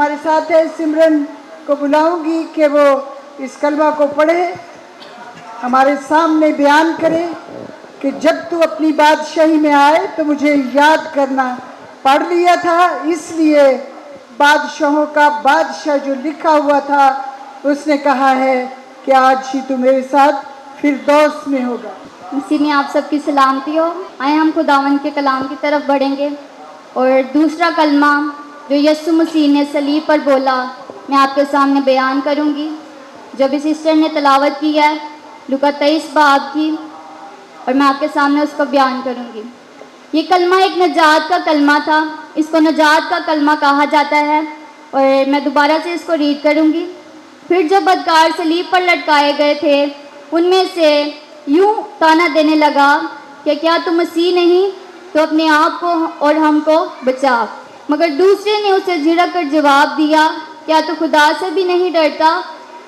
हमारे साथ है, सिमरन को बुलाऊंगी कि वो इस कलमा को पढ़े, हमारे सामने बयान करे कि जब तू अपनी बादशाही में आए तो मुझे याद करना। पढ़ लिया था, इसलिए बादशाहों का बादशाह जो लिखा हुआ था उसने कहा है कि आज ही तू मेरे साथ फिरदौस में होगा। मसीह में आप सबकी सलामती हो। आए हम खुदावन के कलाम की तरफ बढ़ेंगे और दूसरा कलमा जो यीशु मसीह ने सलीब पर बोला मैं आपके सामने बयान करूंगी, जो भी सिस्टर ने तलावत की है लूका 23 बाब की, और मैं आपके सामने उसको बयान करूंगी। ये कलमा एक नजात का कलमा था, इसको नजात का कलमा कहा जाता है, और मैं दोबारा से इसको रीड करूंगी। फिर जो बदकार सलीब पर लटकाए गए थे उनमें से यूं ताना देने लगा कि क्या तू मसीह नहीं तो अपने आप को और हमको बचा। मगर दूसरे ने उसे झिड़क कर जवाब दिया, क्या तू खुदा से भी नहीं डरता,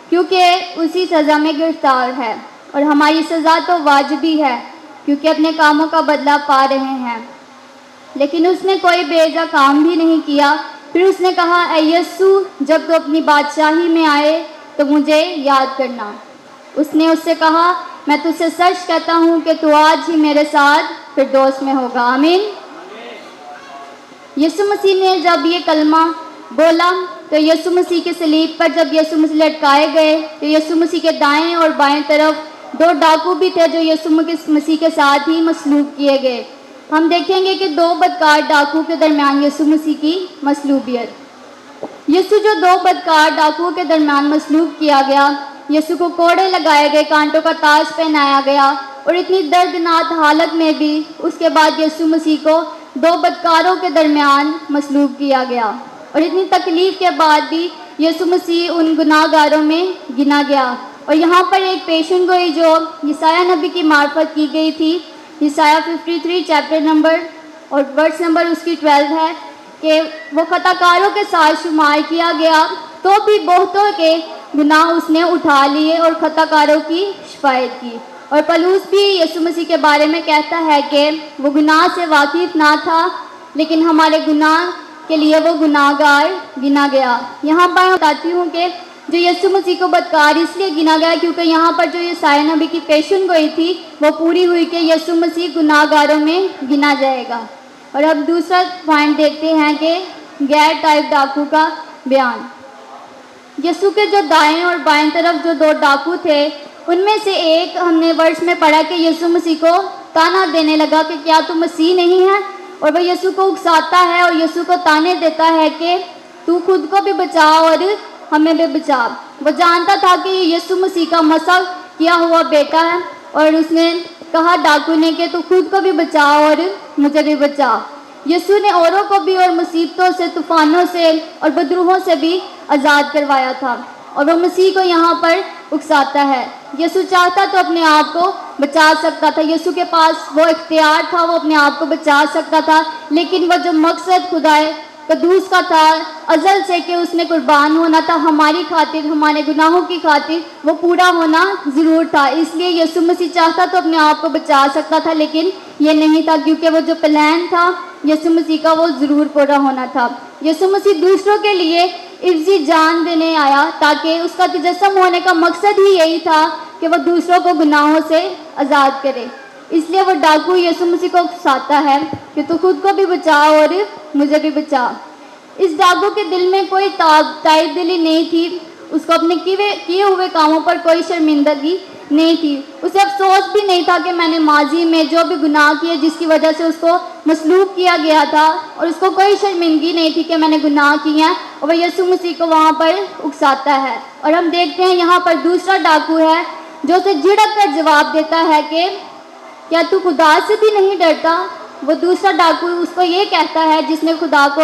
क्योंकि उसी सज़ा में गिरफ्तार है और हमारी सज़ा तो वाजिबी है क्योंकि अपने कामों का बदला पा रहे हैं। लेकिन उसने कोई बेजा काम भी नहीं किया। फिर उसने कहा, ऐ यीशु, जब तू अपनी बादशाही में आए तो मुझे याद करना। उसने उससे कहा, मैं तुझसे सच कहता हूँ कि तू आज ही मेरे साथ फिरदौस में होगा। आमीन। यीशु मसीह ने जब ये कलमा बोला तो यीशु मसीह के सलीब पर जब यीशु मसीह लटकाए गए तो यीशु मसीह के दाएं और बाएं तरफ दो डाकू भी थे जो यीशु मसीह के साथ ही मसलूब किए गए। हम देखेंगे कि दो बदकार डाकू के दरमियान यीशु मसीह की मसलूबियत। यीशु जो दो बदकार डाकुओं के दरमियान मसलूब किया गया, यीशु को कोड़े लगाए गए, कांटों का ताज पहनाया गया और इतनी दर्दनाक हालत में भी उसके बाद यीशु मसीह को दो बदकारों के दरमियान मसलूब किया गया, और इतनी तकलीफ के बाद भी यीशु मसीह उन गुनाहगारों में गिना गया। और यहाँ पर एक पेशन गोई जो यशायाह नबी की मार्फत की गई थी, यशायाह 53 चैप्टर नंबर और वर्स नंबर उसकी 12 है कि वो खताकारों के साथ शुमार किया गया तो भी बहुतों के गुनाह उसने उठा लिए और खताकारों की शिफायत की। और पलूस भी यीशु मसीह के बारे में कहता है कि वो गुनाह से वाकिफ ना था, लेकिन हमारे गुनाह के लिए वो गुनाहगार गिना गया। यहाँ पर मैं बताती हूँ कि जो यीशु मसीह को बदकार इसलिए गिना गया क्योंकि यहाँ पर जो यशायाह नबी की पेशन गोई थी वो पूरी हुई कि यीशु मसीह गुनाहगारों में गिना जाएगा। और अब दूसरा पॉइंट देखते हैं कि गैर टाइप डाकू का बयान। यीशु के जो दाएं और बाएं तरफ जो दो डाकू थे उनमें से एक हमने वर्ष में पढ़ा कि यीशु मसीह को ताना देने लगा कि क्या तू मसीह नहीं है, और वह यीशु को उकसाता है और यीशु को ताने देता है कि तू खुद को भी बचा और हमें भी बचा। वो जानता था कि ये यीशु मसीह का मसा किया हुआ बेटा है, और उसने कहा डाकू ने कि तू खुद को भी बचा और मुझे भी बचा। यीशु ने औरों को भी और मुसीबतों से, तूफानों से और बदरूहों से भी आज़ाद करवाया था, और वो मसीह को यहाँ पर उकसाता है। यीशु चाहता तो अपने आप को बचा सकता था, यीशु के पास वो इख्तियार था, वो अपने आप को बचा सकता था, लेकिन वह जो मकसद खुदाए कदूस का था अजल से कि उसने कुर्बान होना था हमारी खातिर, हमारे गुनाहों की खातिर, वो पूरा होना ज़रूर था। इसलिए यीशु मसीह चाहता तो अपने आप को बचा सकता था, लेकिन ये नहीं था क्योंकि वो जो प्लान था यीशु मसीह का वो ज़रूर पूरा होना था। यीशु मसीह दूसरों के लिए इफ़्ज़ी जान देने आया ताकि उसका तजस्सुम होने का मकसद ही यही था कि वो दूसरों को गुनाहों से आज़ाद करे। इसलिए वो डाकू यीशु मसीह को उकसाता है कि तू खुद को भी बचा और मुझे भी बचा। इस डाकू के दिल में कोई ताइब दिली नहीं थी, उसको अपने किए हुए कामों पर कोई शर्मिंदगी नहीं थी, उसे अफसोस भी नहीं था कि मैंने माजी में जो भी गुनाह किए जिसकी वजह से उसको मसलूब किया गया था, और उसको कोई शर्मिंदगी नहीं थी कि मैंने गुनाह किए हैं, और वह यीशु मसीह को वहाँ पर उकसाता है। और हम देखते हैं यहाँ पर दूसरा डाकू है जो उसे झिड़क कर जवाब देता है कि क्या तू खुदा से भी नहीं डरता। वो दूसरा डाकू उसको ये कहता है जिसने खुदा को,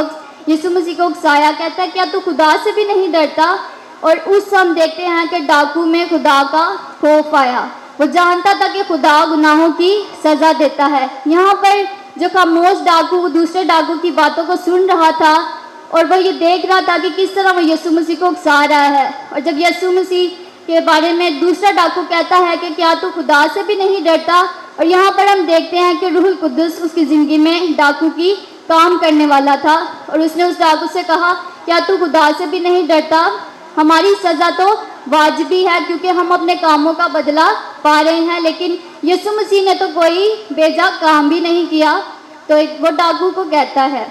यीशु मसीह को उकसाया, कहता है क्या तू खुदा से भी नहीं डरता। और उस हम देखते हैं कि डाकू में खुदा का खौफ आया, वो जानता था कि खुदा गुनाहों की सज़ा देता है। यहाँ पर जो खामोश डाकू वो दूसरे डाकू की बातों को सुन रहा था और वह ये देख रहा था कि किस तरह वो यीशु मसीह को उकसा रहा है। और जब यीशु मसीह के बारे में दूसरा डाकू कहता है कि क्या तू खुदा से भी नहीं डरता, और यहाँ पर हम देखते हैं कि रूहुल कुद्दुस उसकी ज़िंदगी में डाकू की काम करने वाला था, और उसने उस डाकू से कहा کیا تو خدا سے بھی نہیں ڈرتا؟ ہماری سزا تو واجبی ہے کیونکہ ہم اپنے کاموں کا بدلہ پا رہے ہیں، لیکن یسوع مسیح نے تو کوئی بیجا کام بھی نہیں کیا۔ تو وہ ڈاکو کو کہتا ہے،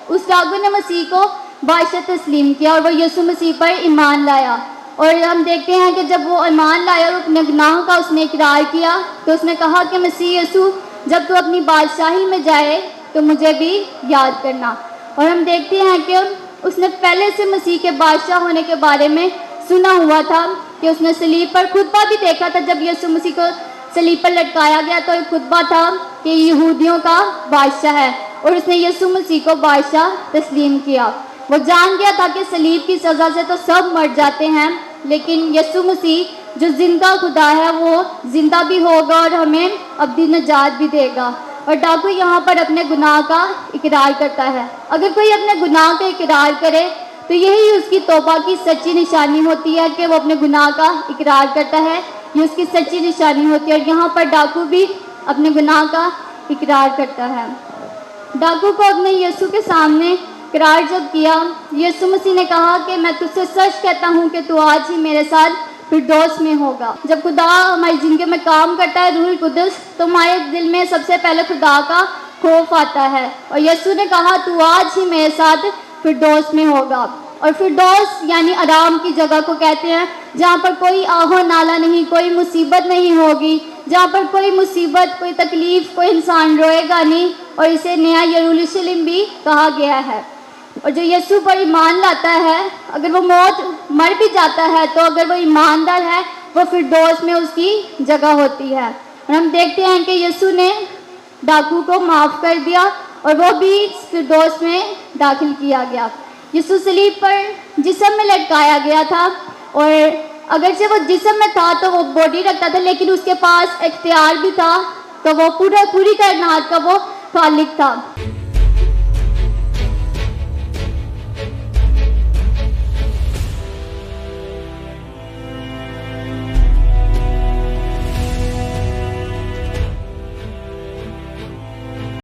اس ڈاکو نے مسیح کو بادشاہ تسلیم کیا اور وہ یسوع مسیح پر ایمان لایا، اور ہم دیکھتے ہیں کہ جب وہ ایمان لایا اور اپنے گناہوں کا اس نے اقرار کیا تو اس نے کہا کہ مسیح یسوع جب تو اپنی بادشاہی میں جائے تو مجھے بھی یاد کرنا۔ اور ہم دیکھتے ہیں کہ اس نے پہلے سے مسیح کے بادشاہ ہونے کے بارے میں سنا ہوا تھا کہ اس نے صلیب پر خطبہ بھی دیکھا تھا، جب یسوع مسیح کو صلیب پر لٹکایا گیا تو ایک خطبہ تھا کہ یہودیوں کا بادشاہ ہے، اور اس نے یسوع مسیح کو بادشاہ تسلیم کیا۔ وہ جان گیا تھا کہ صلیب کی سزا سے تو سب مر جاتے ہیں، لیکن یسوع مسیح جو زندہ خدا ہے وہ زندہ بھی ہوگا اور ہمیں ابدی نجات بھی دے گا۔ اور ڈاکو یہاں پر اپنے گناہ کا اقرار کرتا ہے۔ اگر کوئی اپنے گناہ کا اقرار کرے تو یہی اس کی توبہ کی سچی نشانی ہوتی ہے کہ وہ اپنے گناہ کا اقرار کرتا ہے، یہ اس کی سچی نشانی ہوتی ہے۔ اور یہاں پر ڈاکو بھی اپنے گناہ کا اقرار کرتا ہے۔ ڈاکو کو اپنے یسوع کے سامنے اقرار جب کیا، یسوع مسیح نے کہا کہ میں تجھ سے سچ کہتا ہوں کہ تو آج ہی میرے ساتھ فردوس میں ہوگا۔ جب خدا ہماری زندگی میں کام کرتا ہے، روح القدس، تو ہمارے دل میں سب سے پہلے خدا کا خوف آتا ہے، اور یسوع نے کہا تو آج ہی میرے ساتھ فردوس میں ہوگا۔ اور فردوس یعنی آرام کی جگہ کو کہتے ہیں، جہاں پر کوئی آہو نالا نہیں، کوئی مصیبت نہیں ہوگی، جہاں پر کوئی مصیبت، کوئی تکلیف، کوئی انسان روئے گا نہیں، اور اسے نیا یروشلم بھی کہا گیا ہے۔ اور جو یسوع پر ایمان لاتا ہے، اگر وہ موت مر بھی جاتا ہے تو اگر وہ ایماندار ہے وہ فردوس میں اس کی جگہ ہوتی ہے۔ اور ہم دیکھتے ہیں کہ یسوع نے ڈاکو کو معاف کر دیا اور وہ بھی فردوس میں داخل کیا گیا۔ یسوع صلیب پر جسم میں لٹکایا گیا تھا، اور اگرچہ وہ جسم میں تھا تو وہ باڈی رکھتا تھا، لیکن اس کے پاس اختیار بھی تھا، تو وہ پوری کائنات کا وہ خالق تھا۔